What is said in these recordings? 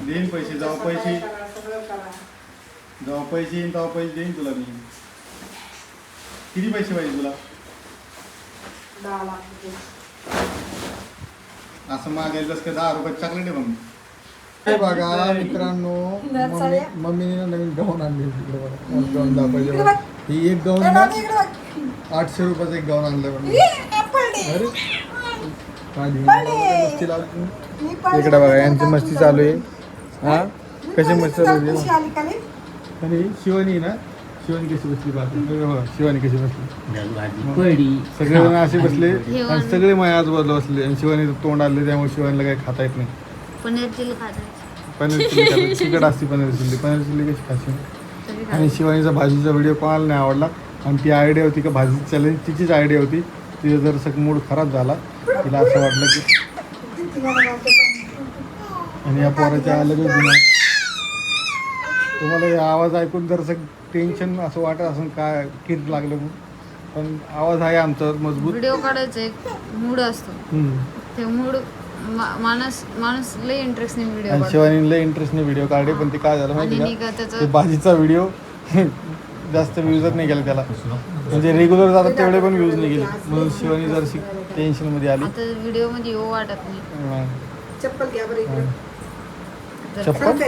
देईन पैसे, जेव्हा पैसे येईन तेव्हा पैसे देईन तुला मी. किती पैसे पाहिजे तुला? 10 लाख रुपये. असं मागायचं का 10 रुपये चॉकलेट आहे मग. हे बघा मित्रांनो, मम्मीने नवीन गाऊन आणली. गाऊन दाखवायचे. ही एक गाऊन 800 रुपयाचं एक गाऊन आणलं. अरे मस्ती लावली. इकडे बघा यांची मस्ती चालू आहे. हा कशी मस्ती चालू आहे. आणि शिवानी ना, शिवानी कशी बसली पाहतो. शिवानी कशी बसली. सगळेजण असे बसले आणि सगळे माझ्या आजूबाजूला बसले आणि शिवानी तोंड आले, त्यामुळे शिवानीला काही खाता येत नाही. पनीर चिल्ली खायचं. पनीर चिल्ली तिकट असते. पनीर चिल्ली कशी खाशी. आणि शिवानीचा भाजीचा व्हिडिओ कोणाला नाही आवडला. आणि ती आयडिया होती का भाजी चॅलेंज तिचीच आयडिया होती. तिचा जर सगळं मूड खराब झाला, तिला असं वाटलं की आणि या पोराच्या लगेच दिला. तुम्हाला हे आवाज ऐकून जर सगळं टेन्शन असं वाटत असं काय किट लागलं म्हणून, पण आवाज आहे आमचा मजबूत. व्हिडिओ काढायचा एक मूड असतो. ते मूड माणूस लय इंटरेस्टने व्हिडिओ आणि शिवानी लय इंटरेस्टने व्हिडिओ काढले, पण ते काय झालं माहिती का, ते भाजीचा व्हिडिओ जास्त व्ह्यूजच नाही गेला त्याला. म्हणजे रेग्युलर जातात तेवढे पण व्ह्यूज नाही गेले, म्हणून शिवानी जरशी टेन्शन मध्ये आली. आता व्हिडिओ मध्ये येऊ वाटत नाही. चप्पल घ्या बरं इकडे. चप्पल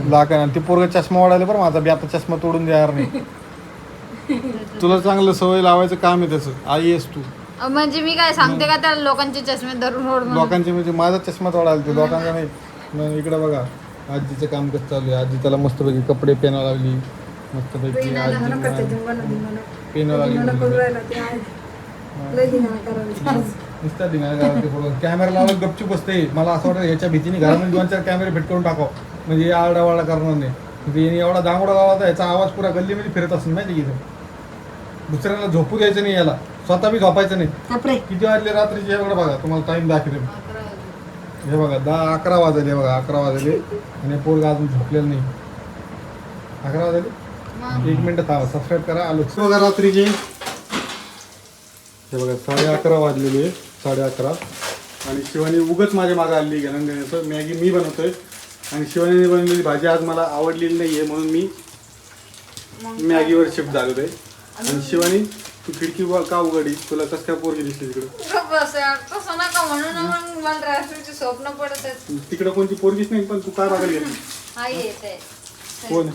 लाका ते पोरग चष्मा वाढायला बरं. माझा बी आता चष्मा तोडून देणार नाही. तुला चांगलं सवय लावायचं काम आहे त्याचं. आई आहेस तू. म्हणजे मी काय सांगते का त्या लोकांचे चष्मे धरून रोड लोकांचे म्हणजे माझा चष्मा तोडायला ते लोकांचा नाही. मग इकडे बघा आजीचं काम कसं चालू आहे. आजी त्याला मस्तपैकी कपडे पेना लागली. मस्तपैकी आजी पेना लागली. नुसत्या दिना कॅमेरा लावून गपचूप बसते. मला असं वाटतं याच्या भीतीने घरामध्ये 2-4 कॅमेरे फिट करून टाकाव, म्हणजे आरडावारडा करणार नाही. म्हणजे एवढा दांगोडा लावला याचा आवाज पुरा गल्लीमध्ये फिरत असेल माहिती की. दुसऱ्याला झोपू द्यायचं नाही, याला स्वतः बी झोपायचं नाही. किती वाजले रात्रीचे एवढं बघा, तुम्हाला टाइम दाखवते. हे बघा 10-11 वाजले. बघा 11 वाजले आणि पोरगा अजून झोपलेलं नाही. 11 वाजले. 1 मिनिट थांबा, सबस्क्राईब करा. आलो बघा रात्रीचे. हे बघा 11:30 वाजलेले. 11:30 आणि शिवानी उगच माझ्या मागे आली घेण्याचं. मॅगी मी बनवतोय आणि शिवानीने बनवलेली भाजी आज मला आवडलेली नाही आहे, म्हणून मी मॅगीवर शिफ्ट झालेलो आहे. आणि शिवानी तू खिडकी का उघडी? तुला कसं काय पोरगी दिसली तिकडं? स्वप्न पडत तिकडं कोणती पोरगीच नाही, पण तू काय बघायला गेली? कोण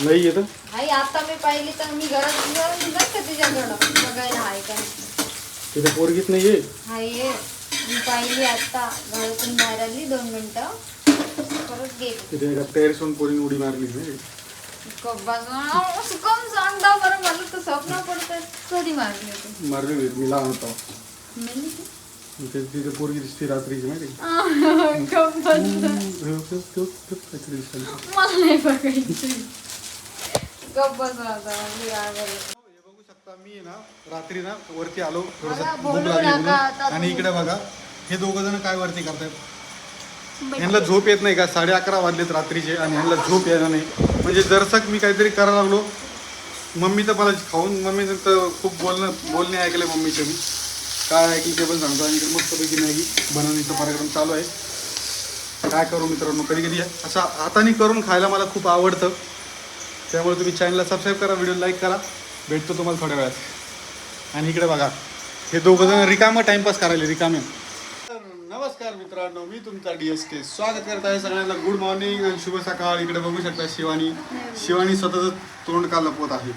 नाही येत? आई आता मी पाहिली तर मी घरात तिच्याकडं बघायला आहे का तिथे पोरगीच नाहीये. हाय मी पाहिली आता घरातून बाहेर आली 2 मिनिटं परत गेली. तिथे एका टेरेसवरून पोरीने उडी मारली नाही. सांगता बरं मला तर स्वप्न पडतं. कधी मारली होती? मारली मी लहान होतो. तिथे पोरगी दिसते रात्रीची माहिती. मला नाही बघायची. गप्प बसला बघू शकता मी ना रात्री ना वरती आलो, थोडंसं भूक लागली म्हणून. आणि इकडे बघा हे दोघं जण काय वरती करतायत. ह्यांना झोप येत नाही का? 11:30 वाजलेत रात्रीचे आणि ह्यांना झोप येणार नाही. म्हणजे जरसक मी काहीतरी करायला लागलो. मम्मी तर मला खाऊन, मम्मी तर खूप बोलणे ऐकले मम्मीचे. मी काय ऐकलं ते पण सांगतो. आणि इकडे मस्तपैकी मॅगी बनवण्याचा कार्यक्रम चालू आहे. काय करू मित्रांनो, कधी कधी असं हाताने करून खायला मला खूप आवडतं. त्यामुळे तुम्ही चॅनलला सबस्क्राईब करा, व्हिडिओ लाईक करा. भेटतो तुम्हाला थोड्या वेळात. आणि इकडे बघा हे दोघं जण रिकामं टाइमपास करायला रिकामे. नमस्कार मित्रांनो, मी तुमचा DSK स्वागत करत आहे सगळ्यांना. गुड मॉर्निंग आणि शुभ सकाळ. इकडे बघू शकता शिवानी स्वतःच तोंड का लपवत आहे.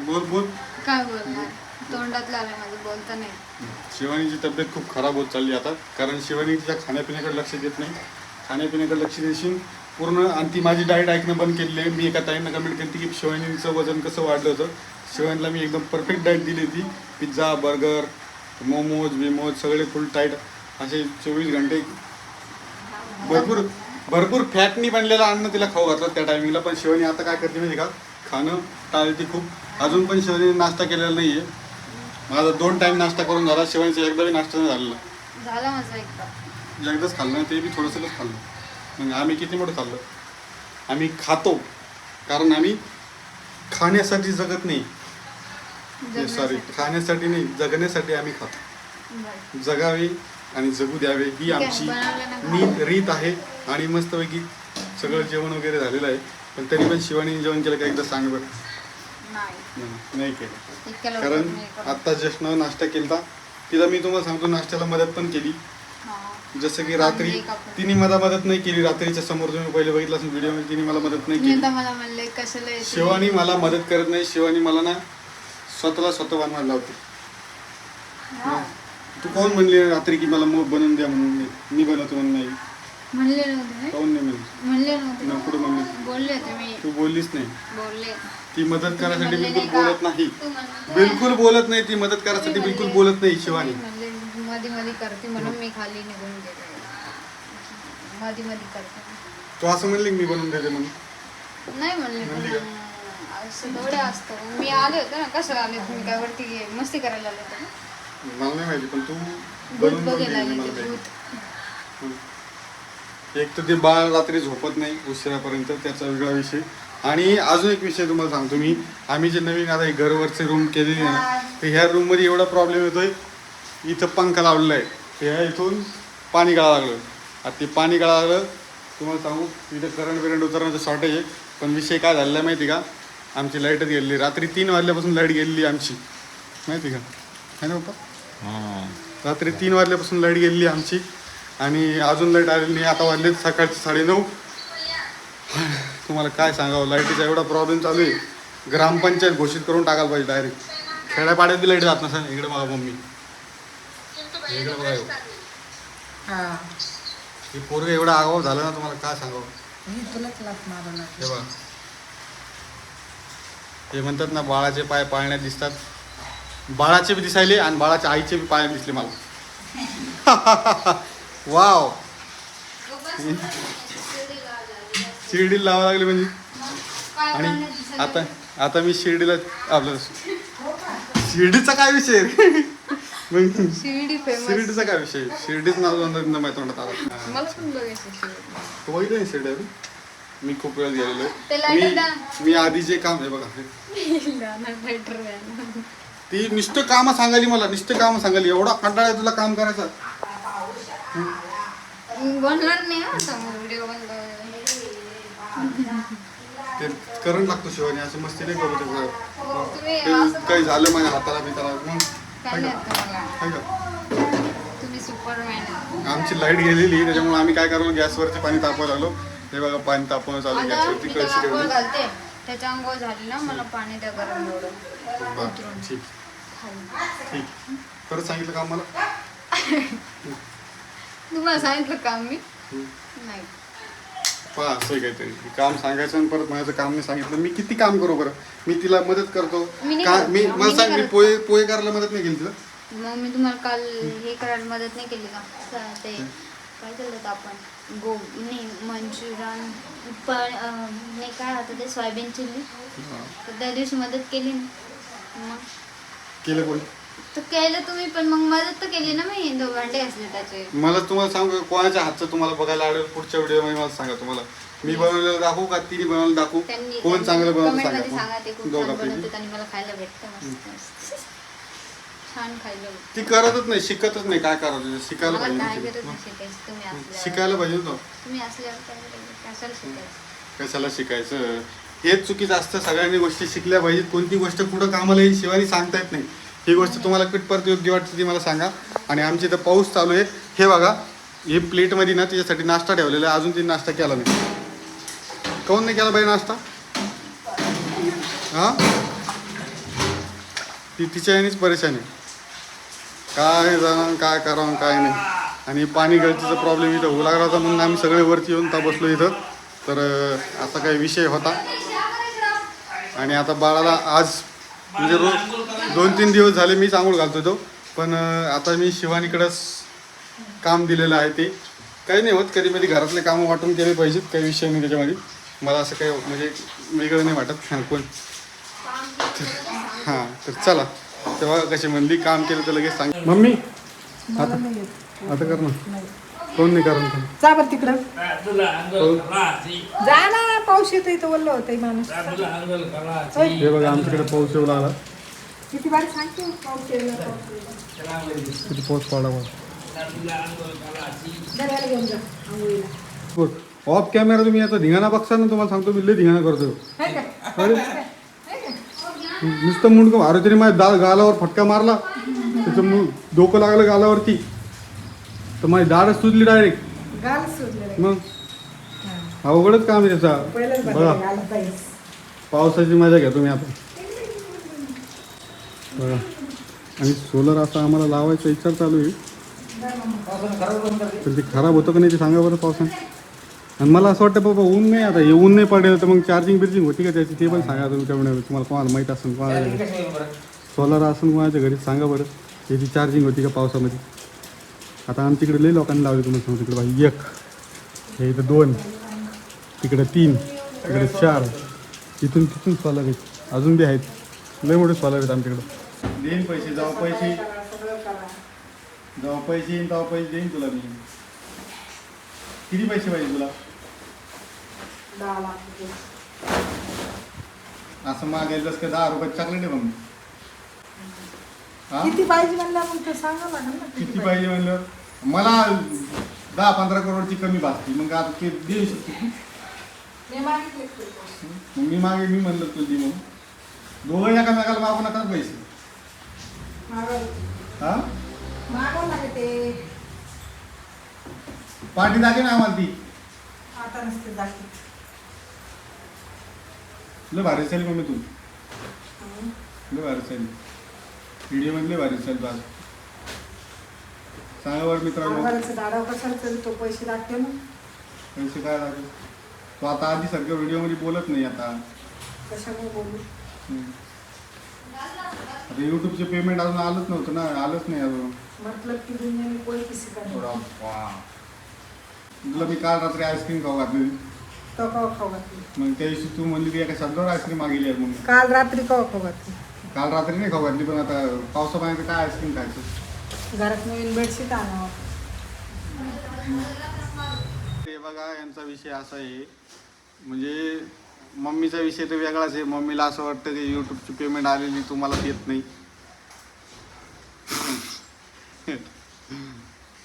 बोल काय बोलणार, तोंडात आलं माझं, बोलता नाही. शिवानीची तब्येत खूप खराब होत चालली आता, कारण शिवानी तिच्या खाण्यापिण्याकडे लक्ष देत नाही. खाण्यापिण्याकडे लक्ष देशील पूर्ण. आणि ती माझी डाएट ऐकणं बंद केलेली आहे. मी एका टाईमनं कमेंट केली की शिवानीचं वजन कसं वाढलं होतं. शिवानीला मी एकदम परफेक्ट डाएट दिली होती. पिझ्झा, बर्गर, मोमोज सगळे फुल टाईट असे 24 घंटे भरपूर फॅटनी बनलेलं अन्न तिला खाऊ घातलं त्या टायमिंगला. पण शिवानी आता काय करते माहिती का, खाणं टाळते खूप. अजून पण शिवानी नाश्ता केलेला नाही आहे. माझा 2 टाईम नाश्ता करून झाला. शिवानीचा एकदाही नाश्ता नाही झालेला. माझा एकदाच खाल्लं, ते बी थोडंसंच खाल्लं. मग आम्ही किती मोठं खाल्लं. आम्ही खातो कारण आम्ही खाण्यासाठी जगत नाही. सॉरी, खाण्यासाठी नाही, जगण्यासाठी आम्ही खातो. जगावे आणि जगू द्यावे ही आमची रीत आहे. आणि मस्तपैकी सगळं जेवण वगैरे झालेलं आहे. पण तरी पण शिवानीने जेवण केलं का एकदा सांग बरं. नाही केलं कारण आत्ता जस्ट नाश्ता केला. तिला मी तुम्हाला सांगतो नाश्त्याला मदत पण केली. जसं की रात्री तिने मला मदत नाही केली. रात्रीच्या समोर तुम्ही पहिले बघितलं असेल व्हिडिओमध्ये तिने मला मदत नाही केली. शिवानी मला मदत करत नाही. शिवानी मला ना स्वतः बनवायला लावते. तू कोण म्हणली रात्री की मला मग बनवून द्या म्हणून मी बनवतो म्हणून नाही म्हणले नव्हते. कोण नाही म्हणले नव्हते. कुठं म्हणले बोलले होते मी. तू बोललीच नाही. बोलले ती मदत करायसाठी बिलकुल बोलत नाही. बिलकुल बोलत नाही. ती मदत करायसाठी बिलकुल बोलत नाही शिवानी. मध्ये मध्ये करते म्हणून मी खाली निघून गेले. मध्ये मध्ये करते. तू असं म्हणली मी बनवून देते म्हणून नाही म्हणले असं थोडं असतं. मी आले होते ना. कसं आले तुम्ही काय वरती मस्ती करायला आले होते ना. मला नाही माहिती पण तू भूत बनवून बघायला आले मला होते. माहिती. भूत एक तर ते बाळ रात्री झोपत नाही उशिरापर्यंत त्याचा वेगळा विषय. आणि अजून एक विषय तुम्हाला सांगतो मी. आम्ही जे नवीन आता घरवरचे रूम केलेली आहे ना तर ह्या रूममध्ये एवढा प्रॉब्लेम येतोय. इथं पंखा लावलेला आहे. ह्या इथून पाणी गळा लागलं. आता ते पाणी गळा लागलं तुम्हाला सांगू इथं करंट उतरण्याचं शॉर्टेज आहे. पण विषय काय झालेला आहे माहिती का. आमची लाईटच गेलेली. रात्री 3 वाजल्यापासून लाईट गेलेली आमची माहिती का है ना पप्पा. रात्री 3 वाजल्यापासून लाईट गेलेली आमची आणि अजून लाईट आलेली नाही. आता वाजले सकाळचे 9:30. तुम्हाला काय सांगावं लाईटीचा एवढा प्रॉब्लेम चालू आहे. ग्रामपंचायत घोषित करून टाकायला पाहिजे डायरेक्ट. खेड्यापाड्यात बी लाईट जात नसेल. इकडे बघा मम्मी इकडे बघा. हे पोरगं एवढा आगाव झालं ना तुम्हाला काय सांगावं. हे बघा हे म्हणतात ना बाळाचे पाय पाळण्यात दिसतात. बाळाचे बी दिसायले आणि बाळाच्या आईचे बी पाय दिसले मला. वाव शिर्डीला लावा लागली म्हणजे. आणि आता मी शिर्डीला आपलं शिर्डीचा काय विषय मग शिर्डीचा काय विषय. शिर्डीच नाव माहिती म्हणत आला. तू बघितलं नाही शिर्डी अजून. मी खूप वेळा गेलेलो आहे. मी आधी जे काम आहे बघा ती नुसतं काम सांगाली मला. नुसतं काम सांगाली. एवढा कंटाळा तुला काम करायचा. ते करंट लागतो शिवानी असं मस्ती नाही करू त्याचं. काही झालं माझ्या हाताला बिताला मग आमची लाईट गेलेली त्याच्यामुळे आम्ही काय करलो गॅसवरती पाणी तापवायला लागलो. हे बघा पाणी तापवणं चालू गॅसवरती कळशी ठेवली. त्याच्या अंघोळ झाली ना मला पाणी द्या गरम एवढं. ठीक खरंच सांगितलं का मला. तुम्हाला सांगितलं काम मी नाही. पहा असं काहीतरी काम सांगायचं आणि परत माझं काम नाही सांगितलं. मी किती काम करू बरं. मी तिला मदत करतो. मी मला सांग मी पोहे करायला मदत नाही केली तिला. मग मी तुम्हाला काल हे करायला मदत नाही केली का. ते काय केलं होतं आपण नाही मंचुरियन पण नाही काय होतं ते सोयाबीन चिल्ली. तर त्या दिवशी मदत केली ना. मग केलं कोणी तर केलं तुम्ही पण मग मदत तर केली ना. मी भांडे असले त्याचे. मला तुम्हाला सांगू कोणाच्या हातचं तुम्हाला बघायला आवडेल पुढच्या व्हिडिओमध्ये मला सांगा. तुम्हाला मी बनवलेलं दाखवू का तिने बनवलेलं दाखवू. कोण चांगलं बनवलं सांगा. आणि मला खायला भेटतं छान खायला. ती करतच नाही शिकतच नाही. काय करायचं शिकायला पाहिजे. शिकायला पाहिजे ना. तुम्ही असल्यावर कशाला शिकायचं. हेच चुकीचं असतं. सगळ्यांनी गोष्टी शिकल्या पाहिजेत. कोणती गोष्ट पुढं कामाला येईल शिवानी सांगता येत नाही. ही गोष्ट तुम्हाला कितपर्यंत योग्य वाटते ती मला सांगा. आणि आमच्या इथं पाऊस चालू आहे. हे बघा हे प्लेटमध्ये ना तिच्यासाठी नाश्ता ठेवलेला आहे. अजून तिने नाश्ता केला नाही. काहून नाही केला बाई नाश्ता. हां ती तिच्या यानेच परेशान आहे. काय जाणार काय करावं काय नाही. आणि पाणी गळतीचा प्रॉब्लेम इथं होऊ लागला होता म्हणून आम्ही सगळे वरती येऊन बसलो इथं. तर असा काही विषय होता. आणि आता बाळाला आज म्हणजे रोज 2-3 दिवस झाले मीच आंघोळ घालतो तो. पण आता मी शिवानीकडंच काम दिलेलं आहे. ते काही नाही होत. कधी कधी घरातले कामं वाटून केले पाहिजेत. काही विषय नाही त्याच्यामध्ये. मला असं काही म्हणजे वेगळं नाही वाटत. कोण हां तर चला तेव्हा कशी म्हणली काम केलं तर लगेच सांग. मम्मी आता कर ना. कोण नाही कारण जा बरं तिकडं जा ना. पाऊस येतो इथं वल्ल होतंय माणूस. हे बघा आमच्याकडे पाऊस येऊ लागला. किती बार सांगतो पाऊस येईल. किती पाऊस पडला बघ. घराला घेऊन जा आंघोळीला. ऑफ कॅमेरा तुम्ही आता धिंगाणा बघसा ना, तुम्हाला सांगतो मी लय धिंगाणा करतो. है का? अरे है का? नुसतं मुंडकं भारतीने माझ्या गालावर फटका मारला, त्याचं डोकं लागलं गालावरती, तर माझी दाढच सुजली डायरेक्ट. गाल सुटलेलं. मग अवघडच काम आहे त्याचा. पहिलंच बघा बघा गाल पाहिजे. पावसाची मजा घ्या तुम्ही आता. बघा आणि सोलर असा आम्हाला लावायचा विचार चालू आहे, पण ते खराब होतं का नाही ते सांगा बरं पावसाने. आणि मला असं वाटतं बाबा ऊन नाही, आता हे ऊन नाही पडेल तर मग चार्जिंग बिर्जिंग होती का त्याची ते पण सांगा तुम्ही. त्यामुळे तुम्हाला कोणाला माहीत असेल, कोणाला सोलर असेल कोणाच्या घरी सांगा बरं त्याची चार्जिंग होती का पावसामध्ये. आता आमच्याकडे लई लोकांनी लावले तुम्हाला सांगतो. तिकडे बाई 1, हे इथं 2, तिकडे 3, तिकडे 4, इथून तिथून सोलर आहेत, अजून बी आहेत लई मोठे सोलर आहेत आमच्याकडे. देईन पैसे, जेव्हा पैसे येईन तेव्हा पैसे देईन तुला मी. किती पैसे पाहिजे तुला? 10 लाख रुपये. असं मागायलाच का 10 रुपये चॉकलेट आहे मग. हा किती पाहिजे म्हणलं मग ते सांगा लागेल ना. किती पाहिजे म्हणलं मला 10-15 करोडची कमी भासली, मग आता ते देऊ शकतो. मी मागितले ते. मग मी म्हणलं तुझी म्हणून दोघं एकामेकाला मागू नका पैसे. हा मागव लागे ते. पार्टी दाखवे ना आम्हाला ती. आता नसते दाखवत. लय भारी चालली मम्मी तू, लय भारी चालली व्हिडिओ मध्ये, लय भारी चालली आज. सांगा बरं मित्रांनो आभाराचं दाडाव कशाला तरी तो पैसे लागते ना. पैसे काय लागेल? तो आता आधी सारख्या व्हिडिओमध्ये बोलत नाही आता. कशामुळे बोलू. आता युट्यूबचे पेमेंट अजून आलंच नव्हतं ना, आलंच नाही अजून. मतलब की दुनिया में कोई किसी का नहीं. तुला मी काल रात्री आईस्क्रीम खाऊ घातली, तो कवा खाऊ घातली. मग त्या दिवशी तू म्हणली की एका शब्दावर आईस्क्रीम मागेली आहे म्हणून. काल रात्री कवा खाऊ घातली. काल रात्री नाही खाऊ घातली, पण आता पावसा पाण्याचं काय आईस्क्रीम खायचं. घरात नवीन बेडशीट आणावं. ते बघा यांचा विषय असा आहे, म्हणजे मम्मीचा विषय तर वेगळाच आहे. मम्मीला असं वाटतं की यूट्यूबची पेमेंट आलेली तुम्हाला येत नाही.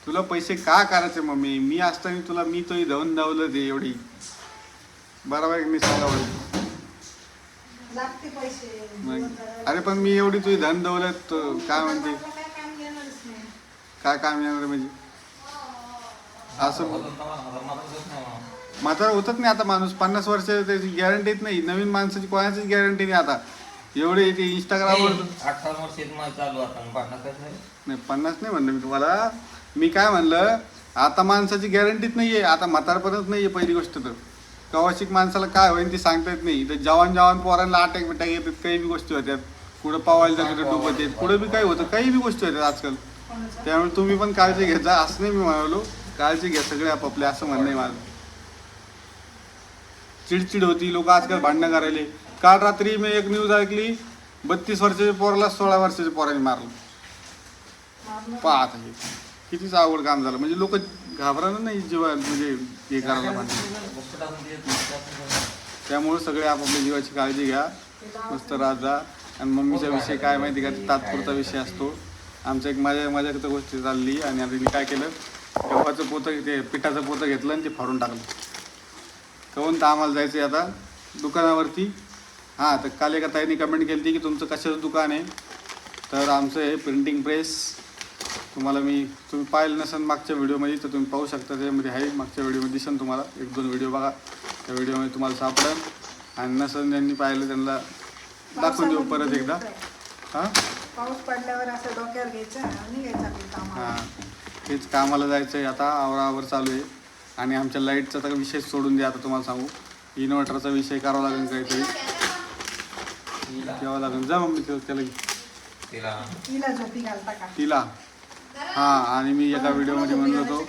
तुला पैसे का करायचे मम्मी? मी असताना तुला मी तो धावून धावलं ते एवढी बरोबर मी सांगावं. लागते पैसे. अरे पण मी एवढी तुझी धन दौलत काय म्हणते, काय काम घेणारच नाही. काय काम येणार म्हणजे असं. म्हातारा होतच नाही आता माणूस. 50 वर्ष त्याची गॅरंटीच नाही. नवीन माणसाची कोणाचीच गॅरंटी नाही आता. एवढे ते इंस्टाग्रामवर 18 वर्ष चालू आता 50 नाही, 50 नाही म्हणलं मी तुम्हाला. मी काय म्हणलं, आता माणसाची गॅरंटीच नाही आहे. आता म्हातारपणच नाही आहे पहिली गोष्ट. तर कवाशिक माणसाला काय होईल ते सांगता येत नाही. तर जवान पोरांना अटॅक बिटॅक येतात, काही बी गोष्टी होत्यात. कुठं पावायला जातात डुबत येत, कुठं बी काही होतं, काही बी गोष्टी होत्यात आजकाल. त्यामुळे तुम्ही पण काळजी घ्यायचा असं नाही मी म्हणालो. काळजी घ्या सगळे आपापले, असं म्हणणं आहे माझं. चिडचिड होती, लोक आजकाल भांडणं करायले. काल रात्री मी एक न्यूज ऐकली, 32 वर्षाच्या पोराला 16 वर्षाच्या पोराने मारलं. पाहत आहे कितीच अवघड काम झालं. म्हणजे लोक घाबरणार नाही जीवा, म्हणजे हे करायला पाहिजे. त्यामुळे सगळे आपापल्या जीवाची काळजी घ्या, मस्त राहत जा. आणि मम्मीचा विषय काय माहिती का, तात्पुरता विषय असतो. आमचं एक माझ्याकडे गोष्टी चालली, आणि आता मी काय केलं, गव्हाचं पोतं, ते पिठाचं पोतं घेतलं आणि ते फाडून टाकलं. कहून तर आम्हाला जायचं आहे आता दुकानावरती. हां, तर काल एका ताईने कमेंट केली होती की तुमचं कशाचं दुकान आहे. तर आमचं आहे प्रिंटिंग प्रेस. तुम्ही पाहिलं नसेल मागच्या व्हिडिओमध्ये, तर तुम्ही पाहू शकता. त्यामध्ये आहे, मागच्या व्हिडिओमध्ये दिसेल तुम्हाला. 1-2 व्हिडिओ बघा, त्या व्हिडिओमध्ये तुम्हाला सापडेल. आणि नसेल ज्यांनी पाहिलं त्यांना दाखवून देऊ परत एकदा. हां, पाऊस पडल्यावर असं डोक्यावर घ्यायचं आणि घ्यायचं आपलं कामाला. हां, तेच कामाला जायचं आहे आता. आवरावर चालू आहे. आणि आमच्या लाईटचा तर विषय सोडून द्या. आता तुम्हाला सांगू, इन्व्हर्टरचा विषय करावा लागेल काहीतरी, द्यावं लागेल. जा मम्मी त्याला तिला झोपी घालता का? तिला. हां, आणि मी एका व्हिडिओमध्ये म्हणलो होतो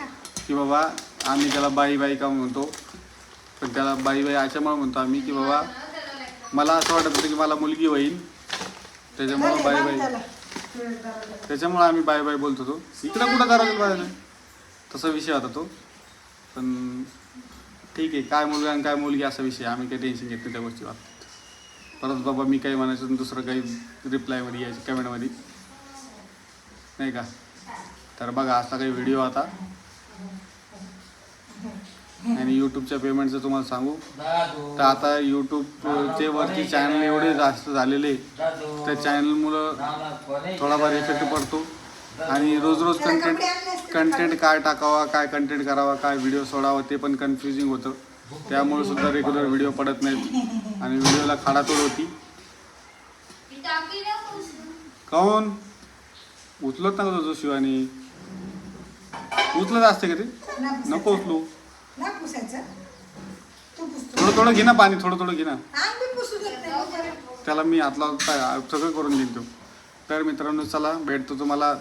की बाबा आम्ही त्याला बाई का म्हणतो, पण त्याला बाई अशामुळे म्हणतो आम्ही की बाबा मला असं वाटत होतं की मला मुलगी होईल, त्याच्यामुळं त्याच्यामुळं आम्ही बाय बोलत होतो. इकडं कुठं करायला पाहिजे तसा विषय होता तो. पण ठीक आहे, काय मुलगा आणि काय मुलगी असा विषय, आम्ही काही टेन्शन घेत नाही त्या गोष्टी बाबतीत. परत बाबा मी काही म्हणायचं दुसरं काही रिप्लायमध्ये यायचं कमेंटमध्ये, नाही का. तर बघा असा काही व्हिडिओ आता. आणि यूट्यूबच्या पेमेंटचं तुम्हाला सांगू दादू तर आता यूट्यूबचे वरती चॅनल एवढे जास्त झालेले दादू त्या चॅनलमुळं थोडाफार इफेक्ट पडतो. आणि रोज रोज कंटेंट काय टाकावा, काय कंटेंट करावा, काय व्हिडिओ सोडावा ते पण कन्फ्युजिंग होतं. त्यामुळे सुद्धा रेग्युलर व्हिडिओ पडत नाहीत आणि व्हिडिओला खाडातोड होती. काऊन उचलत नका तुझं शिवानी, उचलत असते का ते? नको उचलू. नाही पुसायचं. तू पुसतो. थोडं थोडं घे ना पाणी, थोडं थोडं घे ना. अंग बी पुसू देत नाही. त्याला मी हात लावतो सगळं करून देईन तो. तर मित्रांनो चला भेटतो तुम्हाला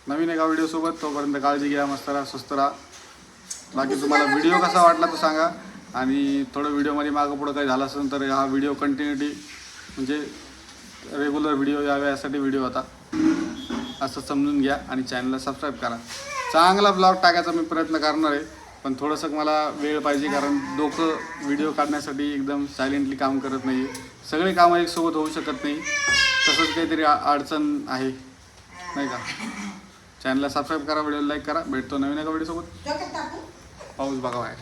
नवीन एका व्हिडिओसोबत. तोपर्यंत काळजी घ्या, मस्त राहा, स्वस्त राहा. बाकी तुम्हाला व्हिडिओ कसा वाटला तो सांगा. आणि थोडं व्हिडिओमध्ये मागं पुढं काही झालं असेल तर हा व्हिडिओ कंटिन्युटी म्हणजे रेग्युलर व्हिडिओ यावे यासाठी व्हिडिओ होता असं समजून घ्या. आणि चॅनलला सबस्क्राईब करा. चांगला ब्लॉग टाकायचा मी प्रयत्न करणार आहे, पण थोडंसं मला वेळ पाहिजे कारण डोकं व्हिडिओ काढण्यासाठी एकदम सायलेंटली काम करत नाही आहे. सगळे कामं एकसोबत होऊ शकत नाही, तसंच काहीतरी अडचण आहे नाही का. चॅनलला सबस्क्राईब करा, व्हिडिओला लाईक करा. भेटतो नवीन एका व्हिडिओसोबत. डोक्यात टाकू. पाऊस बघा बाहेर.